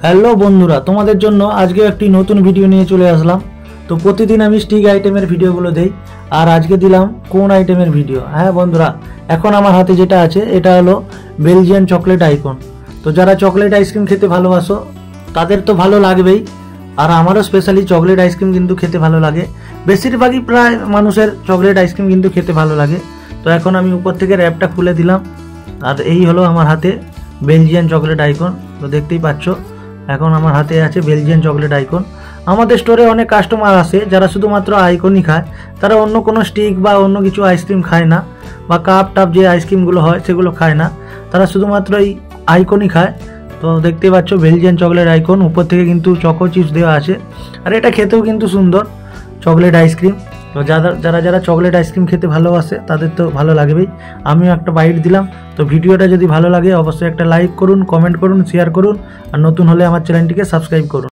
Hello বন্ধুরা, তোমাদের জন্য আজকে একটি নতুন ভিডিও নিয়ে চলে আসলাম। তো প্রতিদিন আমি স্টিক আইটেমের ভিডিওগুলো দেই, আর আজকে দিলাম কোন আইটেমের ভিডিও। হ্যাঁ বন্ধুরা, এখন আমার হাতে যেটা আছে এটা হলো বেলজিয়ান চকলেট আইকন। তো যারা চকলেট আইসক্রিম খেতে ভালোবাসো তাদের তো ভালো লাগবেই, আর আমারও স্পেশালি চকলেট আইসক্রিম কিন্তু খেতে ভালো লাগে। বেশিরভাগই প্রায় মানুষের চকলেট আইসক্রিম কিন্তু খেতে ভালো লাগে। তো এখন আমি উপর থেকে র্যাপটা খুলে দিলাম, আর এই হলো আমার হাতে বেলজিয়ান চকলেট আইকন। তো দেখতেই পাচ্ছ এখন আমার হাতে আছে বেলজিয়ান চকলেট আইকন। আমাদের স্টোরে অনেক কাস্টমার আসে যারা শুধুমাত্র আইকনই খায়, তারা অন্য কোনো স্টিক বা অন্য কিছু আইসক্রিম খায় না, বা কাপ টাপ যে আইসক্রিমগুলো হয় সেগুলো খায় না, তারা শুধুমাত্র এই আইকনই খায়। তো দেখতে পাচ্ছ বেলজিয়ান চকলেট আইকন, উপর থেকে কিন্তু চকো চিপস দেওয়া আছে, আর এটা খেতেও কিন্তু সুন্দর চকলেট আইসক্রিম। তো যারা যারা চকলেট আইসক্রিম খেতে ভালোবাসে তাদের তো ভালো লাগবেই। আমিও একটা বাইট দিলাম। তো ভিডিওটা যদি ভালো লাগে অবশ্যই একটা লাইক করুন, কমেন্ট করুন, শেয়ার করুন, আর নতুন হলে আমার চ্যানেলটিকে সাবস্ক্রাইব করুন।